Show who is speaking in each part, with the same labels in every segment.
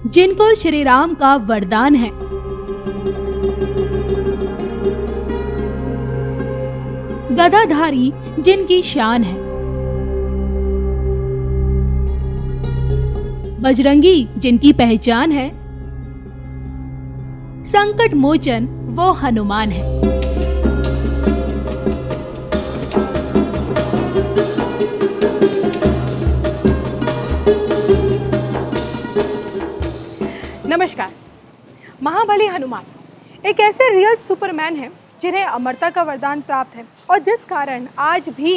Speaker 1: जिनको श्री राम का वरदान है। गदाधारी जिनकी शान है। बजरंगी जिनकी पहचान है। संकट मोचन वो हनुमान है।
Speaker 2: नमस्कार। महाबली हनुमान एक ऐसे रियल सुपरमैन हैं जिन्हें अमरता का वरदान प्राप्त है और जिस कारण आज भी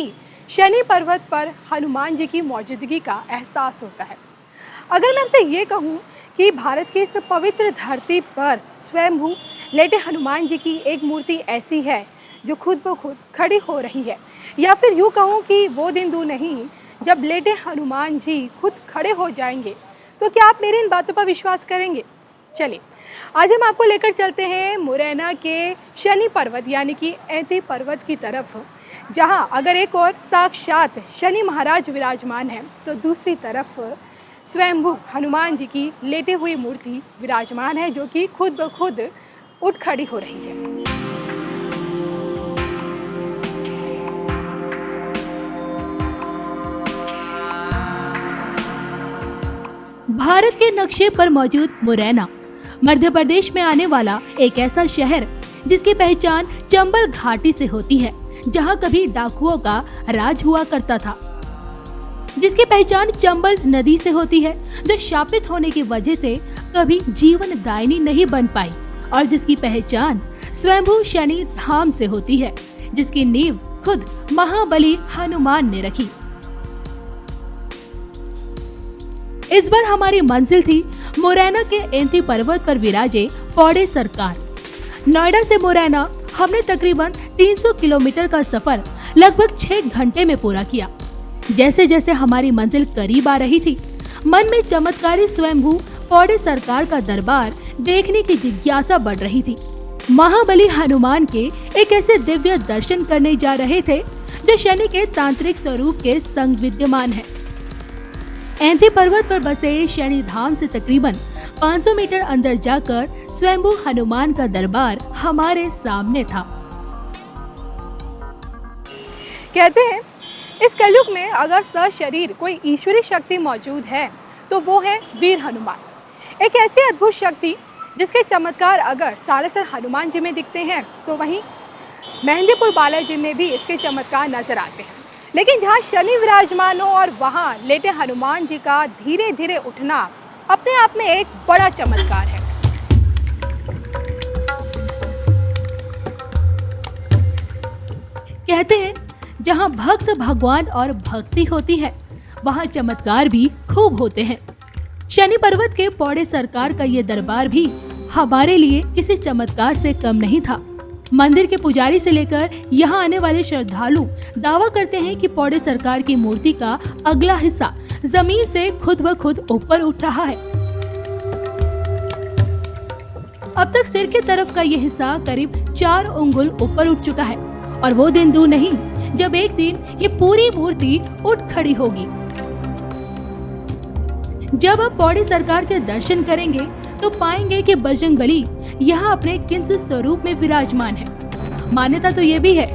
Speaker 2: शनि पर्वत पर हनुमान जी की मौजूदगी का एहसास होता है। अगर मैं आपसे ये कहूँ कि भारत की इस पवित्र धरती पर स्वयंभू लेटे हनुमान जी की एक मूर्ति ऐसी है जो खुद ब खुद खड़ी हो रही है, या फिर यूँ कहूँ कि वो दिन दूर नहीं जब लेटे हनुमान जी खुद खड़े हो जाएंगे, तो क्या आप मेरी इन बातों पर विश्वास करेंगे? चलिए आज हम आपको लेकर चलते हैं मुरैना के शनि पर्वत यानी कि ऐंती पर्वत की तरफ, जहां अगर एक और साक्षात शनि महाराज विराजमान हैं तो दूसरी तरफ स्वयंभू हनुमान जी की लेटे हुई मूर्ति विराजमान है जो कि खुद ब खुद उठ खड़ी हो रही है।
Speaker 1: भारत के नक्शे पर मौजूद मुरैना मध्य प्रदेश में आने वाला एक ऐसा शहर जिसकी पहचान चंबल घाटी से होती है, जहां कभी डाकुओं का राज हुआ करता था। जिसकी पहचान चंबल नदी से होती है जो शापित होने की वजह से कभी जीवन दायिनी नहीं बन पाई, और जिसकी पहचान स्वयंभू शनि धाम से होती है जिसकी नींव खुद महाबली हनुमान ने रखी। इस बार हमारी मंजिल थी मुरैना के ऐंती पर्वत पर विराजे पौड़े सरकार। नोएडा से मुरैना हमने तकरीबन 300 किलोमीटर का सफर लगभग 6 घंटे में पूरा किया। जैसे जैसे हमारी मंजिल करीब आ रही थी, मन में चमत्कारी स्वयंभू पौड़े सरकार का दरबार देखने की जिज्ञासा बढ़ रही थी। महाबली हनुमान के एक ऐसे दिव्य दर्शन करने जा रहे थे जो शनि के तांत्रिक स्वरूप के संग विद्यमान है। ऐंती पर्वत पर बसे शनि धाम से तकरीबन 500 मीटर अंदर जाकर स्वयंभू हनुमान का दरबार हमारे सामने था।
Speaker 2: कहते हैं इस कलयुग में अगर सशरीर कोई ईश्वरी शक्ति मौजूद है तो वो है वीर हनुमान। एक ऐसी अद्भुत शक्ति जिसके चमत्कार अगर सालासर हनुमान जी में दिखते हैं तो वहीं मेहंदीपुर बालाजी में भी इसके चमत्कार नजर आते हैं। लेकिन जहाँ शनि विराजमान हो और वहाँ लेटे हनुमान जी का धीरे धीरे उठना अपने आप में एक बड़ा चमत्कार है।
Speaker 1: कहते हैं जहाँ भक्त भगवान और भक्ति होती है वहाँ चमत्कार भी खूब होते हैं। शनि पर्वत के पौड़े सरकार का ये दरबार भी हमारे लिए किसी चमत्कार से कम नहीं था। मंदिर के पुजारी से लेकर यहाँ आने वाले श्रद्धालु दावा करते हैं कि पौड़े सरकार की मूर्ति का अगला हिस्सा जमीन से खुद ब खुद ऊपर उठ रहा है। अब तक सिर की तरफ का ये हिस्सा करीब 4 उंगल ऊपर उठ चुका है, और वो दिन दूर नहीं जब एक दिन ये पूरी मूर्ति उठ खड़ी होगी। जब आप पौड़े सरकार के दर्शन करेंगे तो पाएंगे कि बजरंगबली यहाँ अपने किंस स्वरूप में विराजमान है। मान्यता तो ये भी है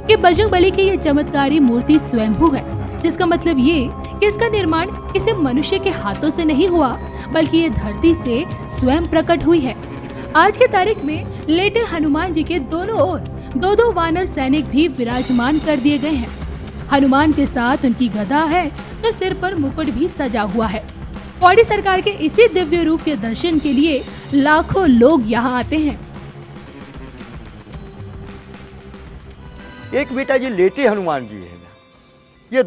Speaker 1: कि बजरंगबली की ये चमत्कारी मूर्ति स्वयंभू है, जिसका मतलब ये कि इसका निर्माण किसी मनुष्य के हाथों से नहीं हुआ, बल्कि ये धरती से स्वयं प्रकट हुई है। आज की तारीख में लेटे हनुमान जी के दोनों ओर 2-2 वानर सैनिक भी विराजमान कर दिए गए हैं। हनुमान के साथ उनकी गदा है तो सिर पर मुकुट भी सजा हुआ है। पौड़ी सरकार के इसी दिव्य रूप के दर्शन के लिए लाखों लोग यहाँ आते हैं।
Speaker 3: एक बेटा जी लेटे हनुमान जी है ना, ये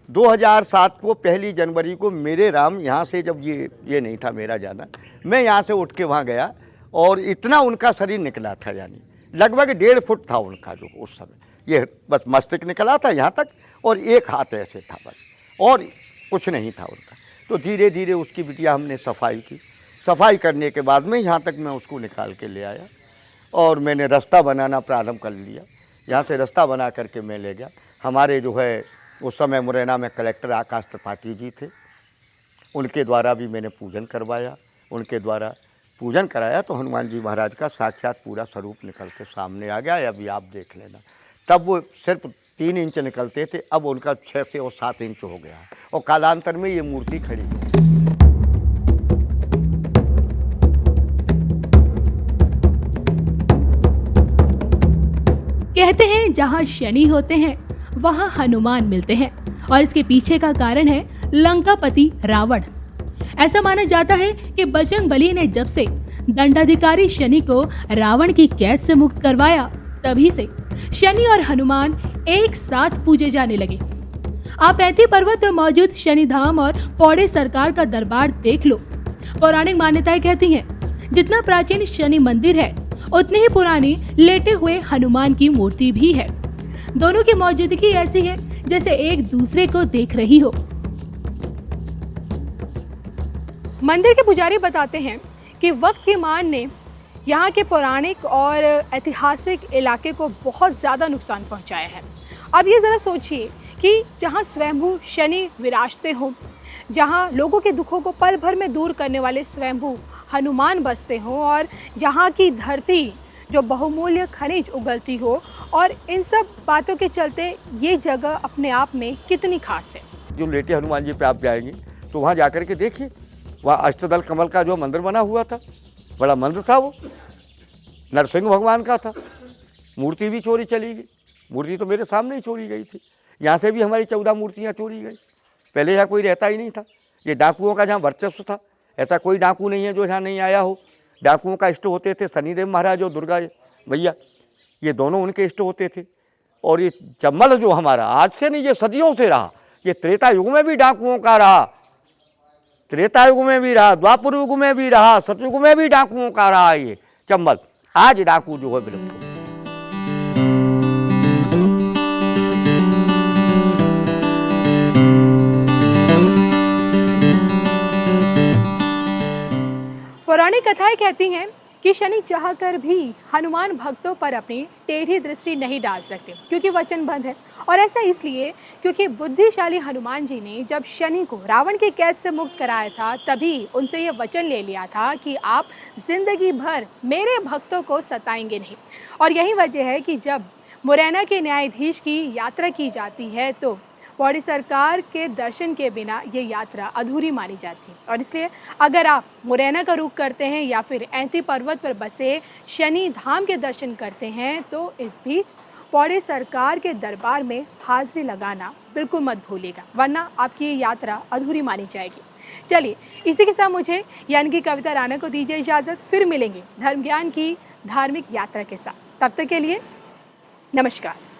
Speaker 3: 2007 को 1 जनवरी को मेरे राम यहाँ से जब ये नहीं था मेरा जाना, मैं यहाँ से उठ के वहाँ गया और इतना उनका शरीर निकला था, यानी लगभग 1.5 फुट था उनका जो उस समय, ये बस मस्तक निकला था यहाँ तक और एक हाथ ऐसे था बस, और कुछ नहीं था उनका। तो धीरे धीरे उसकी बिटिया हमने सफाई की। सफाई करने के बाद में यहाँ तक मैं उसको निकाल के ले आया और मैंने रास्ता बनाना प्रारंभ कर लिया। यहाँ से रास्ता बना करके मैं ले गया। हमारे जो है उस समय मुरैना में कलेक्टर आकाश त्रिपाठी जी थे, उनके द्वारा भी मैंने पूजन करवाया, उनके द्वारा पूजन कराया तो हनुमान जी महाराज का साक्षात पूरा स्वरूप निकल के सामने आ गया। अभी आप देख लेना, तब वो सिर्फ 3 इंच निकलते थे, अब उनका 6 से और 7 इंच हो गया और कालांतर में ये मूर्ति खड़ी है।
Speaker 1: कहते हैं जहाँ शनि होते हैं वहाँ हनुमान मिलते हैं और इसके पीछे का कारण है लंकापति रावण। ऐसा माना जाता है कि बजरंगबली ने जब से दंडाधिकारी शनि को रावण की कैद से मुक्त करवाया, तभी से शनि और हनुमान एक साथ पूजे जाने लगे। आप ऐंती पर्वत पर मौजूद शनि धाम और पौड़े सरकार का दरबार देख लो। पौराणिक मान्यताएं कहती हैं, जितना प्राचीन शनि मंदिर है उतनी ही पुरानी लेटे हुए हनुमान की मूर्ति भी है। दोनों की मौजूदगी ऐसी है जैसे एक दूसरे को देख रही हो।
Speaker 2: मंदिर के पुजारी बताते हैं कि वक्त की मान ने यहाँ के पौराणिक और ऐतिहासिक इलाके को बहुत ज़्यादा नुकसान पहुँचाया है। अब ये ज़रा सोचिए कि जहाँ स्वयंभू शनि विराजते हों, जहाँ लोगों के दुखों को पल भर में दूर करने वाले स्वयंभू हनुमान बसते हों और जहाँ की धरती जो बहुमूल्य खनिज उगलती हो, और इन सब बातों के चलते ये जगह अपने आप में कितनी खास है।
Speaker 3: जो लेटे हनुमान जी पे आप जाएंगे तो वहाँ जाकर के देखिए, वहाँ अष्टदल कमल का जो मंदिर बना हुआ था, बड़ा मंदिर था, वो नरसिंह भगवान का था। मूर्ति भी चोरी चली गई, मूर्ति तो मेरे सामने ही चोरी गई थी। यहाँ से भी हमारी 14 मूर्तियाँ चोरी गई। पहले यहाँ कोई रहता ही नहीं था, ये डाकुओं का जहाँ वर्चस्व था। ऐसा कोई डाकू नहीं है जो यहाँ नहीं आया हो। डाकुओं का इष्ट होते थे शनिदेव महाराज और दुर्गा भैया, ये दोनों उनके इष्ट होते थे। और ये चम्बल जो हमारा आज से नहीं, ये सदियों से रहा। ये त्रेता युग में भी डाकुओं का रहा, त्रेता युग में भी रहा, द्वापर युग में भी रहा, सतयुग में भी डाकुओं का रहा। ये चंबल आज डाकू जो है विलुप्त हो।
Speaker 2: पौराणिक कथाएं कहती हैं कि शनि चाहकर भी हनुमान भक्तों पर अपनी टेढ़ी दृष्टि नहीं डाल सकते, क्योंकि वचनबद्ध है। और ऐसा इसलिए क्योंकि बुद्धिशाली हनुमान जी ने जब शनि को रावण की कैद से मुक्त कराया था, तभी उनसे ये वचन ले लिया था कि आप जिंदगी भर मेरे भक्तों को सताएंगे नहीं। और यही वजह है कि जब मुरैना के न्यायाधीश की यात्रा की जाती है तो पौड़ी सरकार के दर्शन के बिना ये यात्रा अधूरी मानी जाती है। और इसलिए अगर आप मुरैना का रुख करते हैं या फिर ऐंती पर्वत पर बसे शनि धाम के दर्शन करते हैं, तो इस बीच पौड़ी सरकार के दरबार में हाजिरी लगाना बिल्कुल मत भूलिएगा, वरना आपकी ये यात्रा अधूरी मानी जाएगी। चलिए, इसी के साथ मुझे यानी कि कविता राणा को दीजिए इजाज़त। फिर मिलेंगे धर्म ज्ञान की धार्मिक यात्रा के साथ। तब तक के लिए नमस्कार।